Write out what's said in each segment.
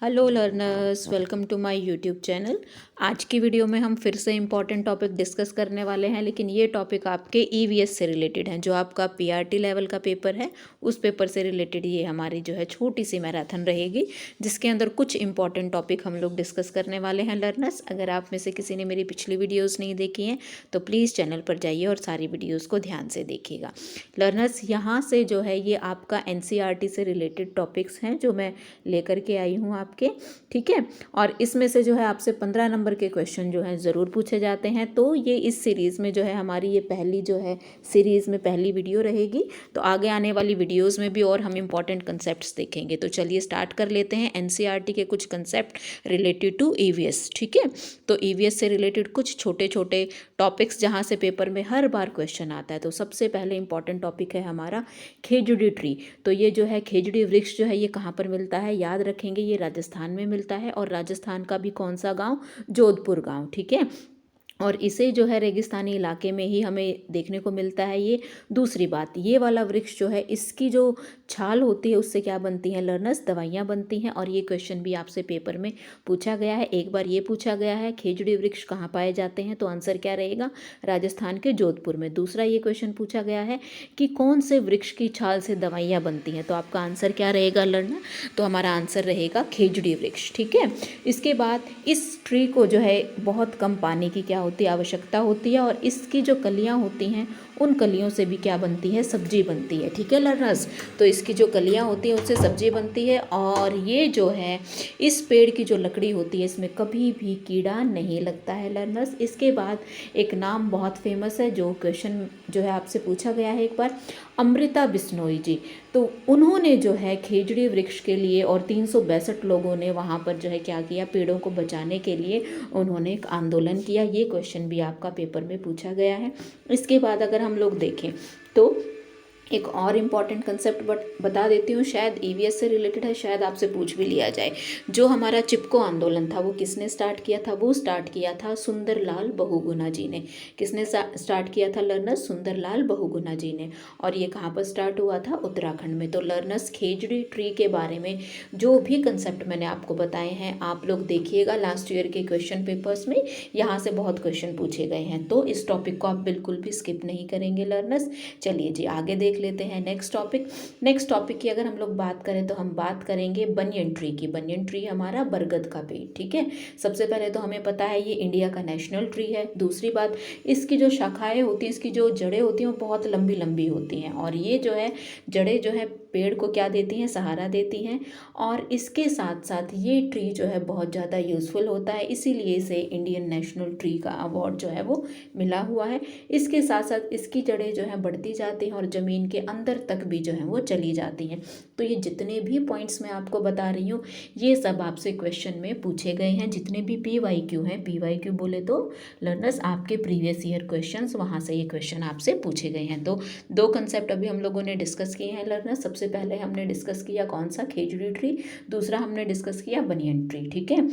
Hello learners, welcome to my YouTube channel. आज की video में हम फिर से इम्पॉर्टेंट टॉपिक डिस्कस करने वाले हैं, लेकिन ये टॉपिक आपके ईवीएस से रिलेटेड है। जो आपका पीआरटी लेवल का पेपर है उस पेपर से रिलेटेड ये हमारी जो है छोटी सी मैराथन रहेगी, जिसके अंदर कुछ इंपॉर्टेंट टॉपिक हम लोग डिस्कस करने वाले हैं। लर्नर्स, अगर आप में से किसी ने मेरी पिछली वीडियोज़ नहीं देखी हैं तो प्लीज़ चैनल पर जाइए और सारी वीडियोज़ को ध्यान से देखिएगा। लर्नर्स, यहाँ से जो है ये आपका एनसीईआरटी से रिलेटेड टॉपिक्स हैं जो मैं लेकर के आई हूँ आपके, ठीक है। और इसमें से जो है आपसे 15 नंबर के क्वेश्चन जो हैं ज़रूर पूछे जाते हैं। तो ये इस सीरीज़ में जो है हमारी ये पहली जो है सीरीज़ में पहली वीडियो रहेगी। तो आगे आने वाली वीडियोज़ में भी और हम इंपॉर्टेंट कंसेप्ट्स देखेंगे। तो चलिए स्टार्ट कर लेते हैं एनसीईआरटी के कुछ कंसेप्ट रिलेटेड टू ईवीएस, ठीक है। तो ईवीएस से रिलेटेड कुछ छोटे छोटे टॉपिक्स जहाँ से पेपर में हर बार क्वेश्चन आता है। तो सबसे पहले इंपॉर्टेंट टॉपिक है हमारा खेजड़ी ट्री। तो ये जो है खेजड़ी वृक्ष जो है ये कहाँ पर मिलता है, याद रखेंगे ये राजस्थान में मिलता है। और राजस्थान का भी कौन सा गांव, जोधपुर गांव, ठीक है। और इसे जो है रेगिस्तानी इलाके में ही हमें देखने को मिलता है ये। दूसरी बात, ये वाला वृक्ष जो है इसकी जो छाल होती है उससे क्या बनती हैं लर्नर्स, दवाइयाँ बनती हैं। और ये क्वेश्चन भी आपसे पेपर में पूछा गया है। एक बार ये पूछा गया है खेजड़ी वृक्ष कहाँ पाए जाते हैं, तो आंसर क्या रहेगा, राजस्थान के जोधपुर में। दूसरा ये क्वेश्चन पूछा गया है कि कौन से वृक्ष की छाल से दवाइयाँ बनती हैं, तो आपका आंसर क्या रहेगा लर्नर, तो हमारा आंसर रहेगा खेजड़ी वृक्ष, ठीक है। इसके बाद इस ट्री को जो है बहुत कम पानी की क्या होती है, आवश्यकता होती है। और इसकी जो कलियां होती हैं उन कलियों से भी क्या बनती है, सब्जी बनती है, ठीक है लर्नर्स। तो इसकी जो कलियां होती हैं उससे सब्जी बनती है। और ये जो है इस पेड़ की जो लकड़ी होती है इसमें कभी भी कीड़ा नहीं लगता है लर्नर्स। इसके बाद एक नाम बहुत फेमस है जो क्वेश्चन जो है आपसे पूछा गया है एक बार, अमृता बिश्नोई जी। तो उन्होंने जो है खेजड़ी वृक्ष के लिए और 362 लोगों ने वहाँ पर जो है क्या किया, पेड़ों को बचाने के लिए उन्होंने एक आंदोलन किया। ये क्वेश्चन भी आपका पेपर में पूछा गया है। इसके बाद अगर हम लोग देखें तो एक और इम्पॉर्टेंट कंसेप्ट बता देती हूँ, शायद ईवीएस से रिलेटेड है, शायद आपसे पूछ भी लिया जाए। जो हमारा चिपको आंदोलन था वो किसने स्टार्ट किया था, वो स्टार्ट किया था सुंदरलाल बहुगुणा जी ने। किसने स्टार्ट किया था लर्नर्स, सुंदरलाल बहुगुणा जी ने। और ये कहाँ पर स्टार्ट हुआ था, उत्तराखंड में। तो लर्नर्स खेजड़ी ट्री के बारे में जो भी कंसेप्ट मैंने आपको बताए हैं आप लोग देखिएगा लास्ट ईयर के क्वेश्चन पेपर्स में, यहाँ से बहुत क्वेश्चन पूछे गए हैं। तो इस टॉपिक को आप बिल्कुल भी स्किप नहीं करेंगे लर्नर्स। चलिए जी आगे देख लेते हैं नेक्स्ट टॉपिक। नेक्स्ट टॉपिक की अगर हम लोग बात करें तो हम बात करेंगे बनियन ट्री की। बनियन ट्री हमारा बरगद का पेड़, ठीक है। सबसे पहले तो हमें पता है ये इंडिया का नेशनल ट्री है। दूसरी बात, इसकी जो शाखाएं होती हैं, इसकी जो जड़ें होती हैं वो बहुत लंबी लंबी होती हैं। और ये जो है जड़ें जो है पेड़ को क्या देती हैं, सहारा देती हैं। और इसके साथ साथ ये ट्री जो है बहुत ज़्यादा यूज़फुल होता है, इसीलिए इसे इंडियन नेशनल ट्री का अवार्ड जो है वो मिला हुआ है। इसके साथ साथ इसकी जड़ें जो हैं बढ़ती जाती हैं और ज़मीन के अंदर तक भी जो है वो चली जाती हैं। तो ये जितने भी पॉइंट्स मैं आपको बता रही हूँ ये सब आपसे क्वेश्चन में पूछे गए हैं। जितने भी पीवाईक्यू हैं, पीवाईक्यू बोले तो लर्नर्स आपके प्रीवियस ईयर क्वेश्चंस, वहाँ से ये क्वेश्चन आपसे पूछे गए हैं। तो दो कंसेप्ट अभी हम लोगों ने डिस्कस किए हैं लर्नर्स। सबसे पहले हमने डिस्कस किया कौन सा, खेजड़ी ट्री। दूसरा हमने डिस्कस किया बनियन ट्री, ठीक है।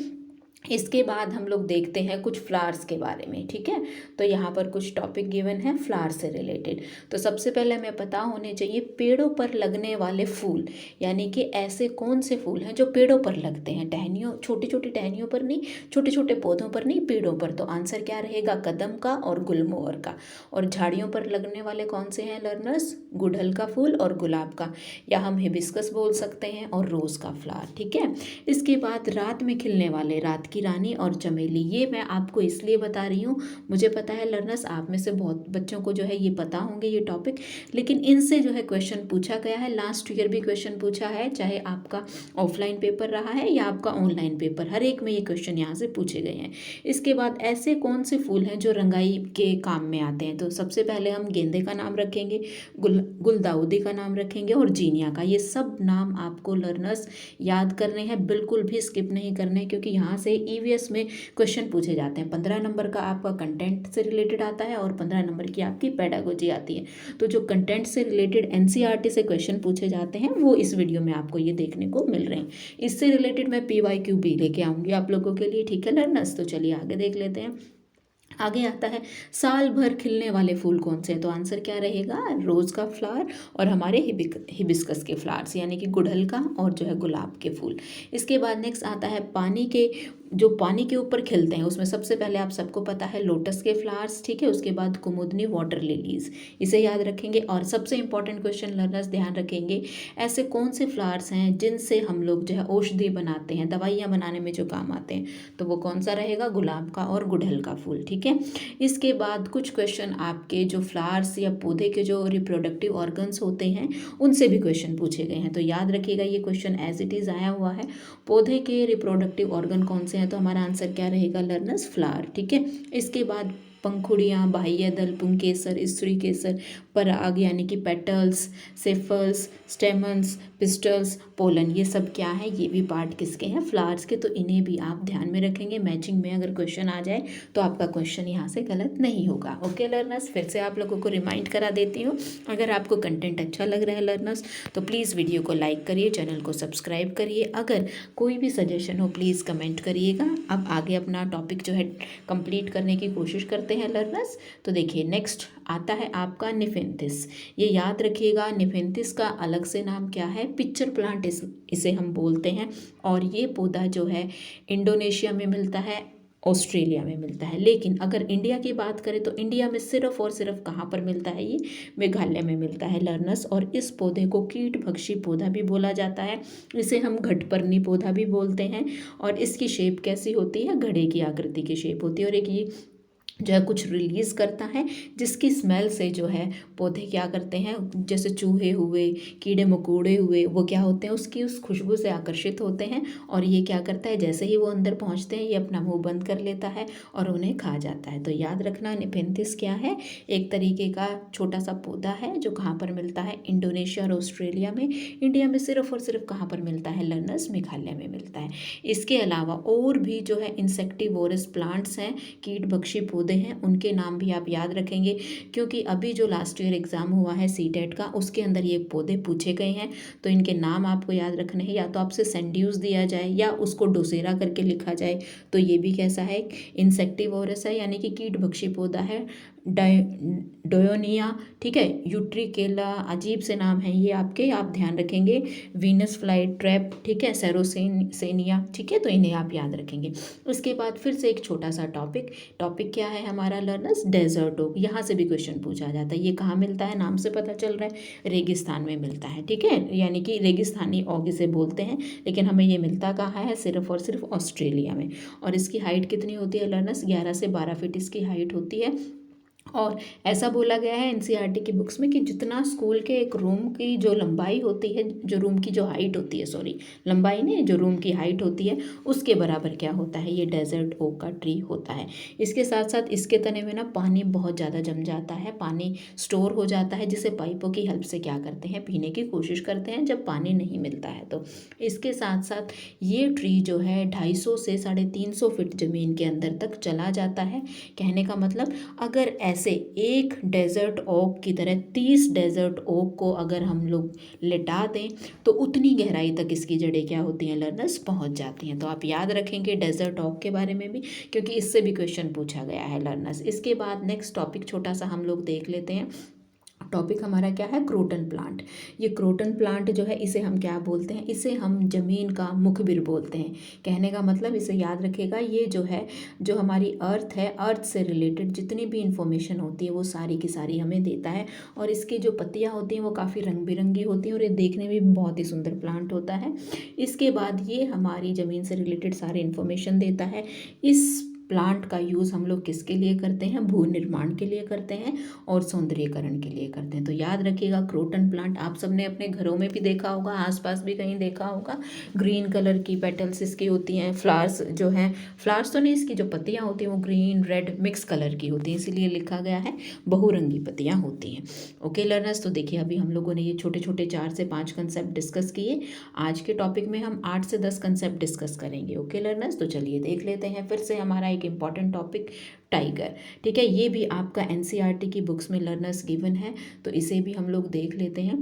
इसके बाद हम लोग देखते हैं कुछ फ्लावर्स के बारे में, ठीक है। तो यहाँ पर कुछ टॉपिक गिवन है फ्लावर से रिलेटेड। तो सबसे पहले हमें पता होने चाहिए पेड़ों पर लगने वाले फूल, यानी कि ऐसे कौन से फूल हैं जो पेड़ों पर लगते हैं, टहनियों, छोटी छोटी टहनियों पर नहीं, छोटे छोटे पौधों पर नहीं, पेड़ों पर। तो आंसर क्या रहेगा, कदम का और गुलमोहर का। और झाड़ियों पर लगने वाले कौन से हैं लर्नर्स, गुड़हल का फूल और गुलाब का, या हम हिबिस्कस बोल सकते हैं, और रोज़ का फ्लावर, ठीक है। इसके बाद रात में खिलने वाले, रात की रानी और चमेली। ये मैं आपको इसलिए बता रही हूँ, मुझे पता है लर्नर्स आप में से बहुत बच्चों को जो है ये पता होंगे ये टॉपिक, लेकिन इनसे जो है क्वेश्चन पूछा गया है। लास्ट ईयर भी क्वेश्चन पूछा है, चाहे आपका ऑफलाइन पेपर रहा है या आपका ऑनलाइन पेपर, हर एक में ये क्वेश्चन यहाँ से पूछे गए हैं। इसके बाद ऐसे कौन से फूल हैं जो रंगाई के काम में आते हैं, तो सबसे पहले हम गेंदे का नाम रखेंगे, गुलदाउदी का नाम रखेंगे और जीनिया का। ये सब नाम आपको लर्नर्स याद करने हैं, बिल्कुल भी स्किप नहीं करने, क्योंकि यहाँ से ईवीएस में क्वेश्चन पूछे जाते हैं। 15 नंबर का आपका कंटेंट से रिलेटेड आता है और 15 नंबर की आपकी पेडागोजी आती है। तो जो कंटेंट से रिलेटेड एनसीईआरटी से क्वेश्चन पूछे जाते हैं वो इस वीडियो में आपको ये देखने को मिल रहे हैं। इससे रिलेटेड मैं पीवाईक्यू भी लेके आऊँगी आप लोगों के लिए, ठीक है लर्नर्स। तो चलिए आगे देख लेते हैं। आगे आता है साल भर खिलने वाले फूल कौन से हैं, तो आंसर क्या रहेगा, रोज़ का फ्लावर और हमारे हिबिस्कस के फ्लावर्स यानी कि गुड़हल का और जो है गुलाब के फूल। इसके बाद नेक्स्ट आता है पानी के ऊपर खिलते हैं, उसमें सबसे पहले आप सबको पता है लोटस के फ्लावर्स, ठीक है। उसके बाद कुमुदनी वाटर लिलीज, इसे याद रखेंगे। और सबसे इंपॉर्टेंट क्वेश्चन लर्नर्स ध्यान रखेंगे, ऐसे कौन से फ्लावर्स हैं जिनसे हम लोग जो है औषधि बनाते हैं, दवाइयाँ बनाने में जो काम आते हैं, तो वो कौन सा रहेगा, गुलाब का और गुड़हल का फूल, ठीक है। इसके बाद कुछ क्वेश्चन आपके जो फ्लावर्स या पौधे के जो रिप्रोडक्टिव ऑर्गन्स होते हैं उनसे भी क्वेश्चन पूछे गए हैं, तो याद रखिएगा ये क्वेश्चन एज इट इज़ आया हुआ है। पौधे के रिप्रोडक्टिव ऑर्गन कौन से हैं, तो हमारा आंसर क्या रहेगा लर्नर्स, फ्लावर, ठीक है। इसके बाद पंखुड़ियाँ, बाह्य दल, पुंकेसर, स्त्री केसर, पराग यानी कि पेटल्स, सेफल्स, स्टेमन्स, पिस्टल्स, पोलन, ये सब क्या है, ये भी पार्ट किसके हैं, फ्लावर्स के। तो इन्हें भी आप ध्यान में रखेंगे, मैचिंग में अगर क्वेश्चन आ जाए तो आपका क्वेश्चन यहाँ से गलत नहीं होगा। ओके लर्नर्स, फिर से आप लोगों को रिमाइंड करा देती हूँ, अगर आपको कंटेंट अच्छा लग रहा है लर्नर्स तो प्लीज़ वीडियो को लाइक करिए, चैनल को सब्सक्राइब करिए। अगर कोई भी सजेशन हो प्लीज़ कमेंट करिएगा। अब आगे अपना टॉपिक जो है कंप्लीट करने की कोशिश करते हैं लर्नर्स। तो देखिए नेक्स्ट आता है आपका निफेंथिस। ये याद रखिएगा, निफेंथिस का अलग से नाम क्या है, पिक्चर प्लांट इसे हम बोलते हैं। और ये पौधा जो है इंडोनेशिया में मिलता है, ऑस्ट्रेलिया में मिलता है। लेकिन अगर इंडिया की बात करें तो इंडिया में सिर्फ और सिर्फ कहाँ पर मिलता है, ये मेघालय में मिलता है लर्नर्स। और इस पौधे को कीट भक्षी पौधा भी बोला जाता है, इसे हम घटपर्णी पौधा भी बोलते हैं। और इसकी शेप कैसी होती है, घड़े की आकृति की शेप होती है। और एक ये जो है कुछ रिलीज़ करता है, जिसकी स्मेल से जो है पौधे क्या करते हैं, जैसे चूहे हुए, कीड़े मकोड़े हुए, वो क्या होते हैं, उसकी उस खुशबू से आकर्षित होते हैं। और ये क्या करता है, जैसे ही वो अंदर पहुंचते हैं ये अपना मुंह बंद कर लेता है और उन्हें खा जाता है। तो याद रखना निफेंथिस क्या है, एक तरीके का छोटा सा पौधा है जो कहाँ पर मिलता है, इंडोनेशिया और ऑस्ट्रेलिया में। इंडिया में सिर्फ और सिर्फ कहाँ पर मिलता है लर्नर्स, मेघालय में मिलता है। इसके अलावा और भी जो है इंसेक्टिवोरस प्लांट्स हैं, कीट भक्षी पौधे हैं, उनके नाम भी आप याद रखेंगे, क्योंकि अभी जो लास्ट ईयर एग्जाम हुआ है सीटेट का, उसके अंदर ये पौधे पूछे गए हैं। तो इनके नाम आपको याद रखने हैं, या तो आपसे सेंड्यूस दिया जाए या उसको डोसेरा करके लिखा जाए। तो ये भी कैसा है, इंसेक्टिवोरस है, यानी कि कीट भक्षी पौधा है। डोयोनिया, ठीक है, यूट्रिकेला, अजीब से नाम है ये आपके, आप ध्यान रखेंगे। वीनस फ्लाई ट्रैप, ठीक है, सेरोसेनिया, ठीक है, तो इन्हें आप याद रखेंगे। उसके बाद फिर से एक छोटा सा टॉपिक क्या है हमारा लर्नर्स, डेजर्ट ओक। यहाँ से भी क्वेश्चन पूछा जाता है, ये कहाँ मिलता है, नाम से पता चल रहा है रेगिस्तान में मिलता है, ठीक है, यानी कि रेगिस्तानी ओक इसे बोलते हैं। लेकिन हमें ये मिलता कहाँ है, सिर्फ और सिर्फ ऑस्ट्रेलिया में। और इसकी हाइट कितनी होती है लर्नर्स, 11 से 12 फीट इसकी हाइट होती है। और ऐसा बोला गया है एनसीईआरटी की बुक्स में कि जितना स्कूल के एक रूम की जो लंबाई होती है, जो रूम की जो हाइट होती है, सॉरी लंबाई नहीं, जो रूम की हाइट होती है उसके बराबर क्या होता है, ये डेजर्ट ओक का ट्री होता है। इसके साथ साथ इसके तने में ना पानी बहुत ज़्यादा जम जाता है, पानी स्टोर हो जाता है, जिसे पाइपों की हेल्प से क्या करते हैं, पीने की कोशिश करते हैं जब पानी नहीं मिलता है। तो इसके साथ साथ ये ट्री जो है 250 से 350 फीट ज़मीन के अंदर तक चला जाता है। कहने का मतलब, अगर ऐसे एक डेजर्ट ओक की तरह 30 डेजर्ट ओक को अगर हम लोग लिटा दें तो उतनी गहराई तक इसकी जड़ें क्या होती हैं लर्नर्स, पहुंच जाती हैं। तो आप याद रखेंगे डेजर्ट ओक के बारे में भी, क्योंकि इससे भी क्वेश्चन पूछा गया है लर्नर्स। इसके बाद नेक्स्ट टॉपिक छोटा सा हम लोग देख लेते हैं। टॉपिक हमारा क्या है, क्रोटन प्लांट। ये क्रोटन प्लांट जो है इसे हम क्या बोलते हैं, इसे हम ज़मीन का मुखबिर बोलते हैं। कहने का मतलब, इसे याद रखेगा, ये जो है जो हमारी अर्थ है, अर्थ से रिलेटेड जितनी भी इंफॉर्मेशन होती है वो सारी की सारी हमें देता है। और इसकी जो पत्तियाँ होती हैं वो काफ़ी रंग बिरंगी होती हैं और ये देखने में भी बहुत ही सुंदर प्लांट होता है। इसके बाद ये हमारी ज़मीन से रिलेटेड सारी इंफॉर्मेशन देता है। इस प्लांट का यूज़ हम लोग किसके लिए करते हैं, भू निर्माण के लिए करते हैं और सौंदर्यीकरण के लिए करते हैं। तो याद रखिएगा क्रोटन प्लांट आप सबने अपने घरों में भी देखा होगा, आसपास भी कहीं देखा होगा। ग्रीन कलर की पेटल्स इसकी होती हैं, फ्लावर्स जो हैं, फ्लावर्स तो नहीं, इसकी जो पत्तियाँ होती हैं वो ग्रीन रेड मिक्स कलर की होती हैं, इसीलिए लिखा गया है बहुरंगी पत्तियाँ होती हैं। ओके लर्नर्स, तो देखिए अभी हम लोगों ने ये छोटे छोटे 4 से 5 कंसेप्ट डिस्कस किए। आज के टॉपिक में हम 8 से 10 कंसेप्ट डिस्कस करेंगे। ओके लर्नर्स, तो चलिए देख लेते हैं फिर से हमारा एक इम्पॉर्टेंट टॉपिक, टाइगर, ठीक है। ये भी आपका एनसीईआरटी की बुक्स में लर्नर्स गिवन है, तो इसे भी हम लोग देख लेते हैं।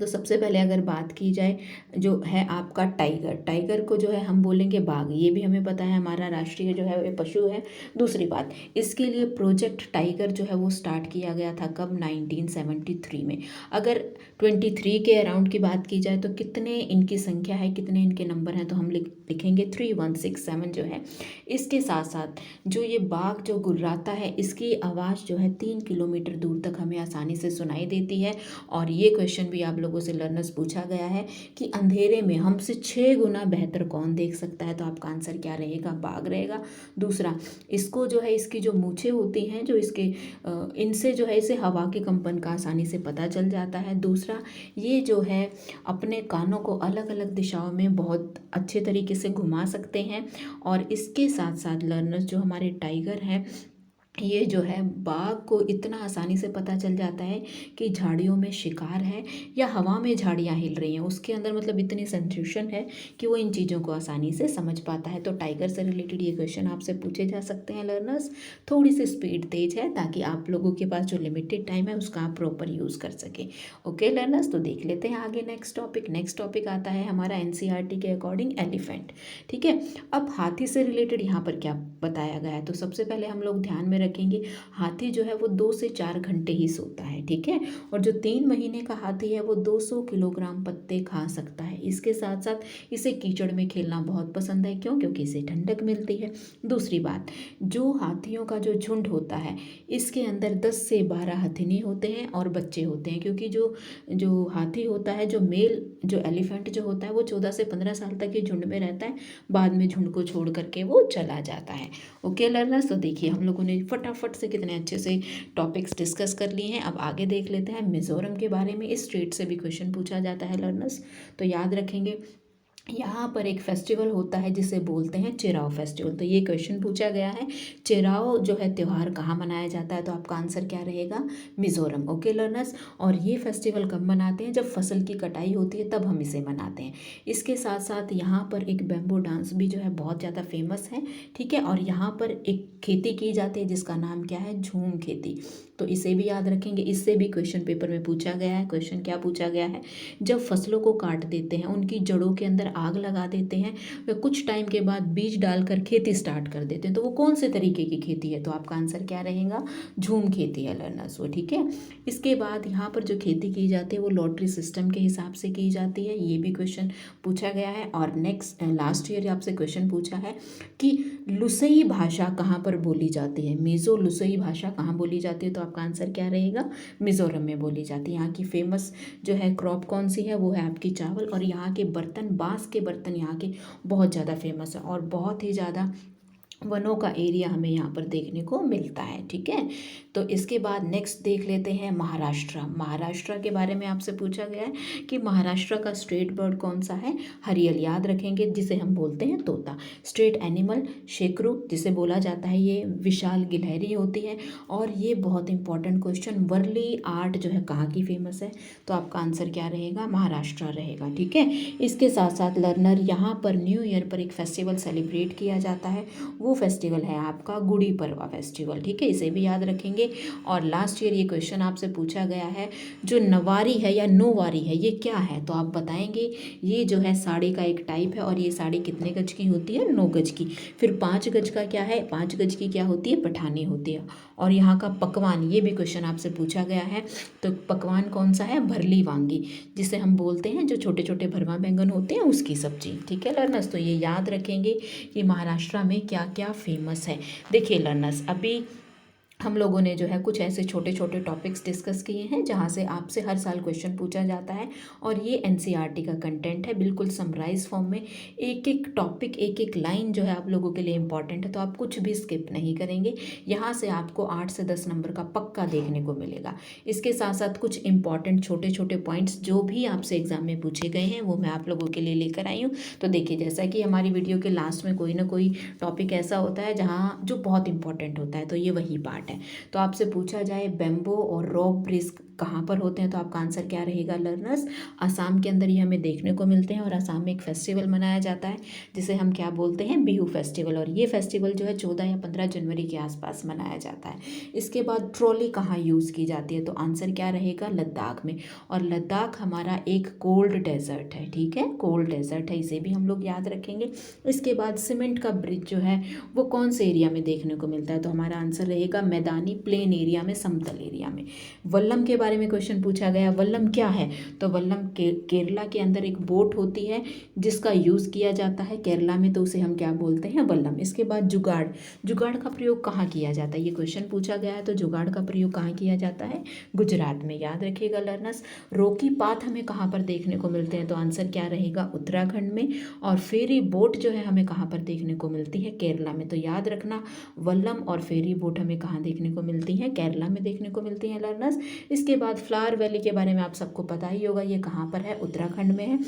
तो सबसे पहले अगर बात की जाए जो है आपका टाइगर, टाइगर को जो है हम बोलेंगे बाघ, ये भी हमें पता है हमारा राष्ट्रीय जो है पशु है। दूसरी बात, इसके लिए प्रोजेक्ट टाइगर जो है वो स्टार्ट किया गया था कब, 1973 में। अगर 23 के अराउंड की बात की जाए तो कितने इनकी संख्या है, कितने इनके नंबर हैं, तो हम लिखेंगे 3167 जो है। इसके साथ साथ जो ये बाघ जो गुर्राता है, इसकी आवाज़ जो है 3 किलोमीटर दूर तक हमें आसानी से सुनाई देती है। और ये क्वेश्चन भी आप लोगों से लर्नर्स पूछा गया है कि अंधेरे में हमसे 6 गुना बेहतर कौन देख सकता है, तो आपका आंसर क्या रहेगा, बाघ रहेगा। दूसरा, इसको जो है इसकी जो मूछें होती हैं, जो इसके इनसे जो है इसे हवा के कंपन का आसानी से पता चल जाता है। दूसरा, ये जो है अपने कानों को अलग अलग दिशाओं में बहुत अच्छे तरीके से घुमा सकते हैं। और इसके साथ साथ लर्नर्स जो हमारे टाइगर हैं, ये जो है बाघ को इतना आसानी से पता चल जाता है कि झाड़ियों में शिकार है या हवा में झाड़ियाँ हिल रही हैं, उसके अंदर मतलब इतनी सेंसेशन है कि वो इन चीज़ों को आसानी से समझ पाता है। तो टाइगर से रिलेटेड ये क्वेश्चन आपसे पूछे जा सकते हैं लर्नर्स। थोड़ी सी स्पीड तेज है ताकि आप लोगों के पास जो लिमिटेड टाइम है उसका आप प्रॉपर यूज़ कर सकें। ओके लर्नर्स, तो देख लेते हैं आगे नेक्स्ट टॉपिक। नेक्स्ट टॉपिक आता है हमारा एनसीईआरटी के अकॉर्डिंग एलिफेंट। ठीक है, अब हाथी से रिलेटेड यहाँ पर क्या बताया गया है, तो सबसे पहले हम लोग ध्यान में रखेंगे हाथी जो है वो 2 से 4 घंटे ही सोता है। ठीक है, और जो 3 महीने का हाथी है वो 200 किलोग्राम पत्ते खा सकता है। इसके साथ साथ इसे कीचड़ में खेलना बहुत पसंद है। क्यों? क्योंकि इसे ठंडक मिलती है। दूसरी बात, जो हाथियों का जो झुंड होता है, इसके अंदर 10 से 12 हथिनी होते हैं और बच्चे होते हैं। क्योंकि जो जो हाथी होता है, जो मेल जो एलिफेंट जो होता है वो 14 से 15 साल तक ही झुंड में रहता है, बाद में झुंड को छोड़ करके वो चला जाता है। ओके लर्नर्स, तो देखिए हम लोगों ने फटाफट से कितने अच्छे से टॉपिक्स डिस्कस कर लिए हैं। अब आगे देख लेते हैं मिज़ोरम के बारे में। इस स्टेट से भी क्वेश्चन पूछा जाता है लर्नर्स, तो याद रखेंगे यहाँ पर एक फेस्टिवल होता है जिसे बोलते हैं चिराओ फेस्टिवल। तो ये क्वेश्चन पूछा गया है, चिराओ जो है त्यौहार कहाँ मनाया जाता है, तो आपका आंसर क्या रहेगा, मिज़ोरम। ओके लर्नर्स, और ये फेस्टिवल कब मनाते हैं, जब फसल की कटाई होती है तब हम इसे मनाते हैं। इसके साथ साथ यहाँ पर एक बैम्बो डांस भी जो है बहुत ज़्यादा फेमस है। ठीक है, और यहाँ पर एक खेती की जाती है जिसका नाम क्या है, झूम खेती। तो इसे भी याद रखेंगे, इससे भी क्वेश्चन पेपर में पूछा गया है। क्वेश्चन क्या पूछा गया है, जब फसलों को काट देते हैं, उनकी जड़ों के अंदर आग लगा देते हैं, वे कुछ टाइम के बाद बीज डालकर खेती स्टार्ट कर देते हैं, तो वो कौन से तरीके की खेती है, तो आपका आंसर क्या रहेगा, झूम खेती है लर्नर्स वो। ठीक है, इसके बाद यहाँ पर जो खेती की जाती है वो लॉटरी सिस्टम के हिसाब से की जाती है, ये भी क्वेश्चन पूछा गया है। और नेक्स्ट लास्ट ईयर आपसे क्वेश्चन पूछा है कि लुसई भाषा कहाँ पर बोली जाती है, मीज़ो लुसई भाषा कहाँ बोली जाती है, तो आपका आंसर क्या रहेगा, मिज़ोरम में बोली जाती है। यहाँ की फेमस जो है क्रॉप कौन सी है, वो है आपकी चावल। और यहाँ के बर्तन, बांस के बर्तन यहाँ के बहुत ज़्यादा फेमस है और बहुत ही ज़्यादा वनों का एरिया हमें यहाँ पर देखने को मिलता है। ठीक है, तो इसके बाद नेक्स्ट देख लेते हैं महाराष्ट्र। महाराष्ट्र के बारे में आपसे पूछा गया है कि महाराष्ट्र का स्टेट बर्ड कौन सा है, हरियल, याद रखेंगे, जिसे हम बोलते हैं तोता। स्टेट एनिमल शेकरू, जिसे बोला जाता है, ये विशाल गिलहरी होती है। और ये बहुत इंपॉर्टेंट क्वेश्चन, वर्ली आर्ट जो है कहाँ की फेमस है, तो आपका आंसर क्या रहेगा, महाराष्ट्र रहेगा। ठीक है, इसके साथ साथ लर्नर यहाँ पर न्यू ईयर पर एक फेस्टिवल सेलिब्रेट किया जाता है, वो फेस्टिवल है आपका गुड़ी पड़वा फेस्टिवल। ठीक है, इसे भी याद रखेंगे। और लास्ट ईयर ये क्वेश्चन आपसे पूछा गया है, जो नवारी है या नौवारी है ये क्या है, तो आप बताएंगे। ये जो है साड़ी का एक टाइप है और ये साड़ी कितने गज की होती है, 9 गज की। फिर 5 गज का क्या है, 5 गज की क्या होती है, पठानी होती है। और यहाँ का पकवान, ये भी क्वेश्चन आपसे पूछा गया है, तो पकवान कौन सा है, भरली वांगी, जिसे हम बोलते हैं जो छोटे छोटे भरवा बैंगन होते हैं उसकी सब्जी। ठीक है लर्नर्स, तो ये याद रखेंगे कि महाराष्ट्र में क्या क्या फेमस है। देखिए लर्नर्स, अभी हम लोगों ने जो है कुछ ऐसे छोटे छोटे टॉपिक्स डिस्कस किए हैं जहाँ से आपसे हर साल क्वेश्चन पूछा जाता है। और ये एनसीईआरटी का कंटेंट है, बिल्कुल समराइज फॉर्म में। एक एक टॉपिक, एक एक लाइन जो है आप लोगों के लिए इंपॉर्टेंट है, तो आप कुछ भी स्किप नहीं करेंगे। यहाँ से आपको 8 से 10 नंबर का पक्का देखने को मिलेगा। इसके साथ साथ कुछ इंपॉर्टेंट छोटे छोटे पॉइंट्स जो भी आपसे एग्जाम में पूछे गए हैं वो मैं आप लोगों के लिए लेकर आई हूँ। तो देखिए, जैसा कि हमारी वीडियो के लास्ट में कोई ना कोई टॉपिक ऐसा होता है जहाँ जो बहुत इंपॉर्टेंट होता है, तो ये वही पार्ट पार्ट है। तो आपसे पूछा जाए बेम्बो और रॉक ब्रिज कहाँ पर होते हैं तो आपका आंसर क्या रहेगा लर्नर्स? असम के अंदर ये हमें देखने को मिलते हैं और असम में एक फेस्टिवल मनाया जाता है जिसे हम क्या बोलते हैं, बिहू फेस्टिवल। और ये फेस्टिवल जो है 14 या 15 जनवरी के आसपास मनाया जाता है। इसके बाद ट्रॉली कहाँ यूज़ की जाती है तो आंसर क्या रहेगा, लद्दाख में। और लद्दाख हमारा एक कोल्ड डेजर्ट है, ठीक है, कोल्ड डेजर्ट है, इसे भी हम लोग याद रखेंगे। इसके बाद सीमेंट का ब्रिज जो है वो कौन से एरिया में देखने को मिलता है तो हमारा आंसर रहेगा मैदानी प्लेन एरिया में, समतल एरिया में। वल्लम के बारे में क्वेश्चन पूछा गया, वल्लम क्या है तो वल्लम केरला के अंदर एक बोट होती है जिसका यूज़ किया जाता है केरला में, तो उसे हम क्या बोलते हैं, वल्लम। इसके बाद जुगाड़, जुगाड़ का प्रयोग कहाँ किया जाता है, ये क्वेश्चन पूछा गया है तो जुगाड़ का प्रयोग कहाँ किया जाता है, गुजरात में, याद रखिएगा लर्नर्स। रोकी पाथ हमें कहाँ पर देखने को मिलते हैं तो आंसर क्या रहेगा, उत्तराखंड में। और फेरी बोट जो है हमें कहाँ पर देखने को मिलती है, केरला में। तो याद रखना वल्लम और फेरी बोट हमें कहाँ देखने को मिलती हैं, केरला में देखने को मिलती हैं लर्नर्स। इसके बाद फ्लावर वैली के बारे में आप सबको पता ही होगा, ये कहाँ पर है, उत्तराखंड में है।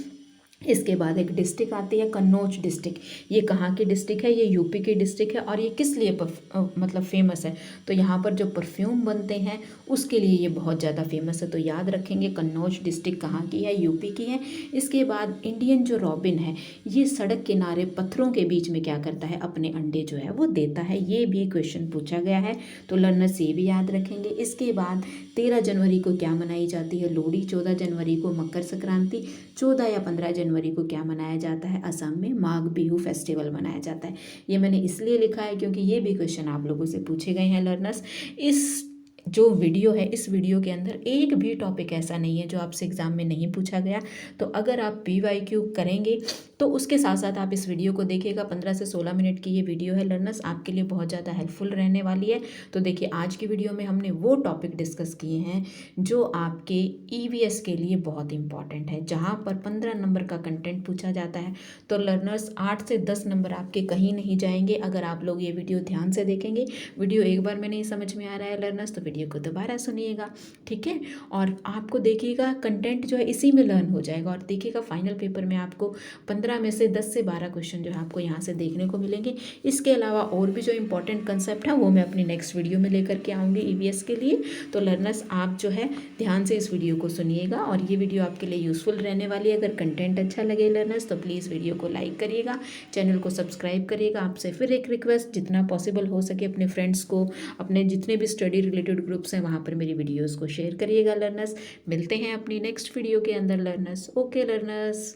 इसके बाद एक डिस्ट्रिक्ट आती है कन्नौज डिस्ट्रिक्ट, ये कहाँ की डिस्ट्रिक्ट है, ये यूपी की डिस्ट्रिक्ट है। और ये किस लिए मतलब फेमस है तो यहाँ पर जो परफ्यूम बनते हैं उसके लिए ये बहुत ज़्यादा फेमस है। तो याद रखेंगे कन्नौज डिस्ट्रिक्ट कहाँ की है, यूपी की है। इसके बाद इंडियन जो रॉबिन है ये सड़क किनारे पत्थरों के बीच में क्या करता है, अपने अंडे जो है वो देता है, ये भी क्वेश्चन पूछा गया है तो लर्नर्स ये भी याद रखेंगे। इसके बाद 13 जनवरी को क्या मनाई जाती है, लोहड़ी। 14 जनवरी को मकर संक्रांति। 14 या 15 जनवरी को क्या मनाया जाता है, असम में माघ बिहू फेस्टिवल मनाया जाता है। ये मैंने इसलिए लिखा है क्योंकि ये भी क्वेश्चन आप लोगों से पूछे गए हैं लर्नर्स। इस जो वीडियो है इस वीडियो के अंदर एक भी टॉपिक ऐसा नहीं है जो आपसे एग्जाम में नहीं पूछा गया। तो अगर आप PYQ करेंगे तो उसके साथ साथ आप इस वीडियो को देखिएगा। 15 से 16 मिनट की ये वीडियो है लर्नर्स, आपके लिए बहुत ज़्यादा हेल्पफुल रहने वाली है। तो देखिए आज की वीडियो में हमने वो टॉपिक डिस्कस किए हैं जो आपके EVS के लिए बहुत इंपॉर्टेंट है, जहाँ पर 15 नंबर का कंटेंट पूछा जाता है। तो लर्नर्स 8 से 10 नंबर आपके कहीं नहीं जाएंगे अगर आप लोग ये वीडियो ध्यान से देखेंगे। वीडियो एक बार में नहीं समझ में आ रहा है लर्नर्स तो वीडियो को दोबारा सुनिएगा, ठीक है। और आपको देखिएगा कंटेंट जो है इसी में लर्न हो जाएगा। और देखिएगा फाइनल पेपर में आपको 15 में से 10 से 12 क्वेश्चन जो है आपको यहाँ से देखने को मिलेंगे। इसके अलावा और भी जो इंपॉर्टेंट कंसेप्ट है वो मैं अपनी नेक्स्ट वीडियो में लेकर के आऊँगी EVS के लिए। तो लर्नर्स आप जो है ध्यान से इस वीडियो को सुनिएगा और ये वीडियो आपके लिए यूज़फुल रहने वाली है। अगर कंटेंट अच्छा लगे लर्नर्स तो प्लीज़ वीडियो को लाइक करिएगा, चैनल को सब्सक्राइब करिएगा। आपसे फिर एक रिक्वेस्ट, जितना पॉसिबल हो सके अपने फ्रेंड्स को, अपने जितने भी स्टडी रिलेटेड ग्रुप्स हैं वहाँ पर मेरी वीडियोज़ को शेयर करिएगा लर्नर्स। मिलते हैं अपनी नेक्स्ट वीडियो के अंदर लर्नर्स। Okay learners.